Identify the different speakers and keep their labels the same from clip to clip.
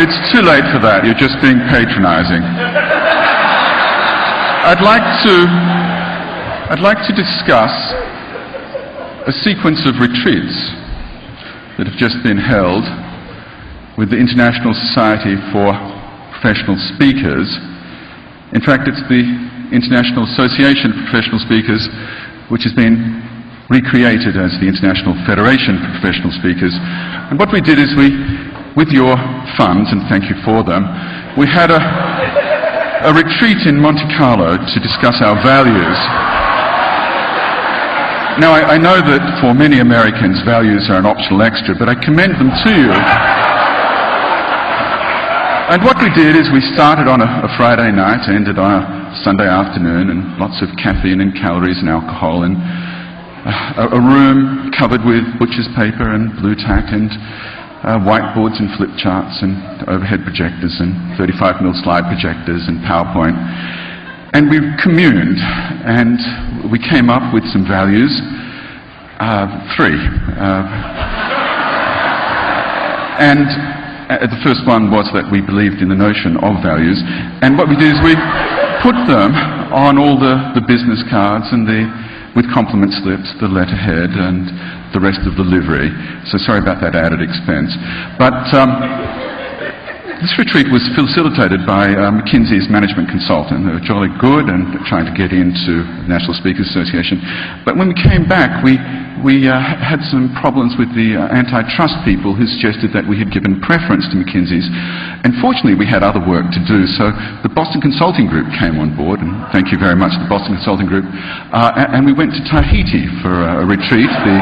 Speaker 1: it's too late for that. You're just being patronizing. I'd like to discuss a sequence of retreats that have just been held with the International Society for Professional Speakers. In fact, it's the International Association of Professional Speakers, which has been recreated as the International Federation for Professional Speakers. And what we did is with your funds, and thank you for them, we had a retreat in Monte Carlo to discuss our values. Now, I know that for many Americans, values are an optional extra, but I commend them to you. And what we did is we started on a Friday night, ended on a Sunday afternoon, and lots of caffeine and calories and alcohol, and a room covered with butcher's paper and blue tack and whiteboards and flip charts and overhead projectors and 35mm slide projectors and PowerPoint. And we communed, and we came up with some values. Three. And the first one was that we believed in the notion of values. And what we did is we put them on all the business cards and with compliment slips, the letterhead, and the rest of the livery. So sorry about that added expense. But this retreat was facilitated by McKinsey's management consultant. They were jolly good and trying to get into the National Speakers Association. But when we came back, we had some problems with the antitrust people who suggested that we had given preference to McKinsey's. And fortunately, we had other work to do, so the Boston Consulting Group came on board, and thank you very much to the Boston Consulting Group, and we went to Tahiti for a retreat, the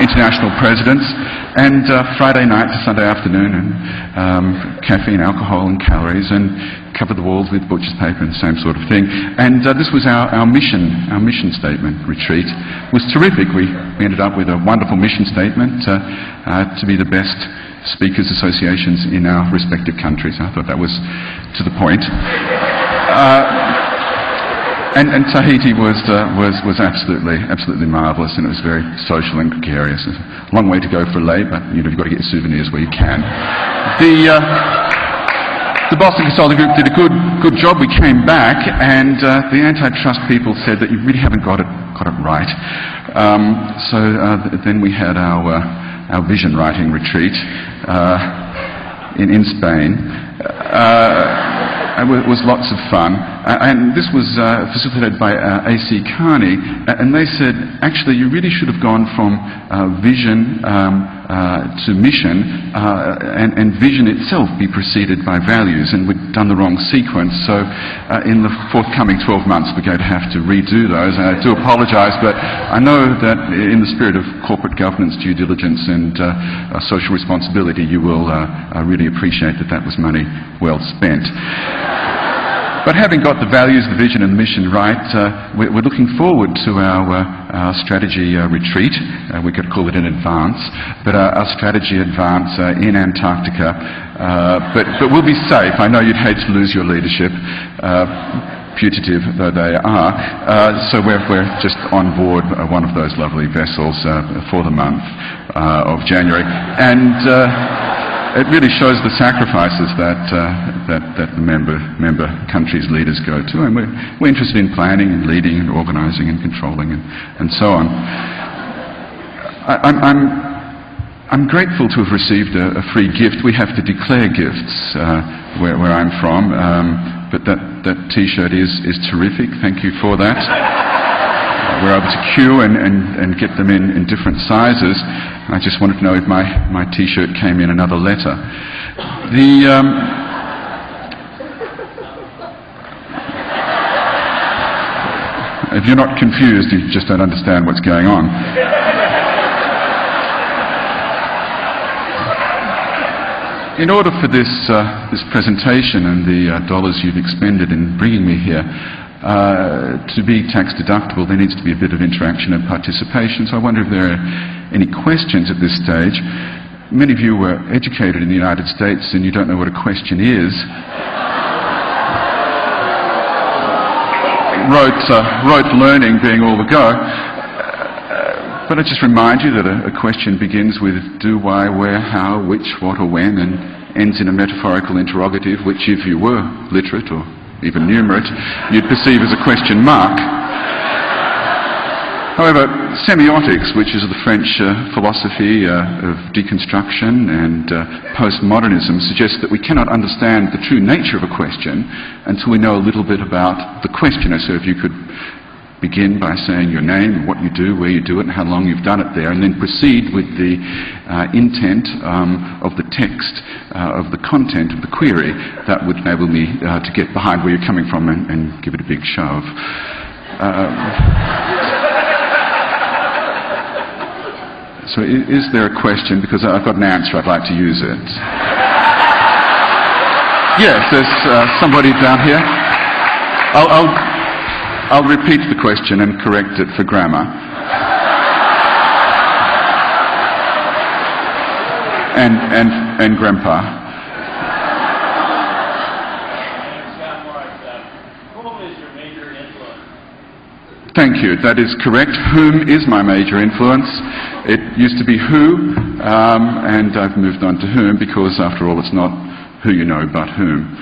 Speaker 1: international presidents, and Friday night to Sunday afternoon, and caffeine, alcohol, and calories, and covered the walls with butcher's paper and the same sort of thing. And this was our mission statement retreat. It was terrific. We ended up with a wonderful mission statement to be the best speakers associations in our respective countries. I thought that was to the point. And Tahiti was absolutely marvellous, and it was very social and gregarious. A long way to go for a lay, but you've got to get your souvenirs where you can. The Boston Consulting Group did a good job. We came back, and the antitrust people said that you really haven't got it right. So then we had our vision writing retreat in Spain. It was lots of fun, and this was facilitated by A.C. Carney, and they said, actually, you really should have gone from vision to mission, and vision itself be preceded by values, and we'd done the wrong sequence. So in the forthcoming 12 months, we're going to have to redo those, and I do apologise, but I know that in the spirit of corporate governance, due diligence, and social responsibility, you will really appreciate that was money well spent. But having got the values, the vision and the mission right, we're looking forward to our strategy retreat. We could call it an advance, but our strategy advance in Antarctica. But we'll be safe. I know you'd hate to lose your leadership, putative though they are. So we're just on board one of those lovely vessels for the month of January. And it really shows the sacrifices that the member countries' leaders go to, and we're interested in planning and leading and organising and controlling and so on. I'm grateful to have received a free gift. We have to declare gifts where I'm from, but that T-shirt is terrific. Thank you for that. We're able to queue and get them in different sizes. I just wanted to know if my T-shirt came in another letter. If you're not confused, you just don't understand what's going on. In order for this presentation and the dollars you've expended in bringing me here to be tax deductible, there needs to be a bit of interaction and participation. So I wonder if there are any questions at this stage. Many of you were educated in the United States and you don't know what a question is. Rote learning being all the go. But I just remind you that a question begins with do, why, where, how, which, what or when, ends in a metaphorical interrogative, which if you were literate or even numerate, you'd perceive as a question mark. However, semiotics, which is the French philosophy of deconstruction and postmodernism, suggests that we cannot understand the true nature of a question until we know a little bit about the questioner. So if you could begin by saying your name, what you do, where you do it, and how long you've done it there, and then proceed with the intent of the text, of the content of the query, that would enable me to get behind where you're coming from and give it a big shove. So is there a question? Because I've got an answer, I'd like to use it. Yes, there's somebody down here. I'll repeat the question and correct it for grammar. And Grandpa. Thank you. That is correct. Whom is my major influence? It used to be who, and I've moved on to whom because, after all, it's not who you know, but whom.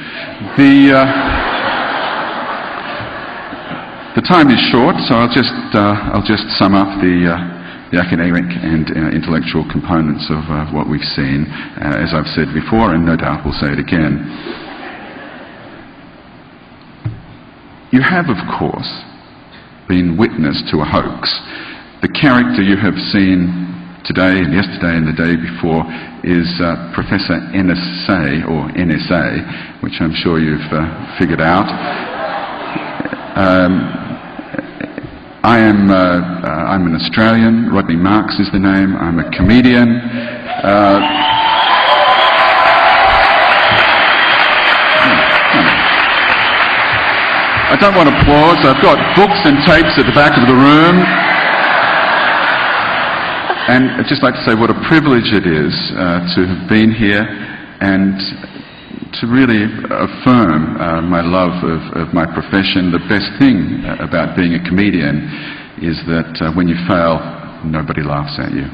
Speaker 1: The time is short, so I'll just sum up the academic and intellectual components of what we've seen, as I've said before, and no doubt we'll say it again. You have, of course, been witness to a hoax. The character you have seen today and yesterday and the day before is Professor NSA, or NSA, which I'm sure you've figured out. I'm an Australian. Rodney Marks is the name. I'm a comedian. I don't want applause. I've got books and tapes at the back of the room. And I'd just like to say what a privilege it is to have been here and to really affirm my love of my profession. The best thing about being a comedian is that when you fail, nobody laughs at you.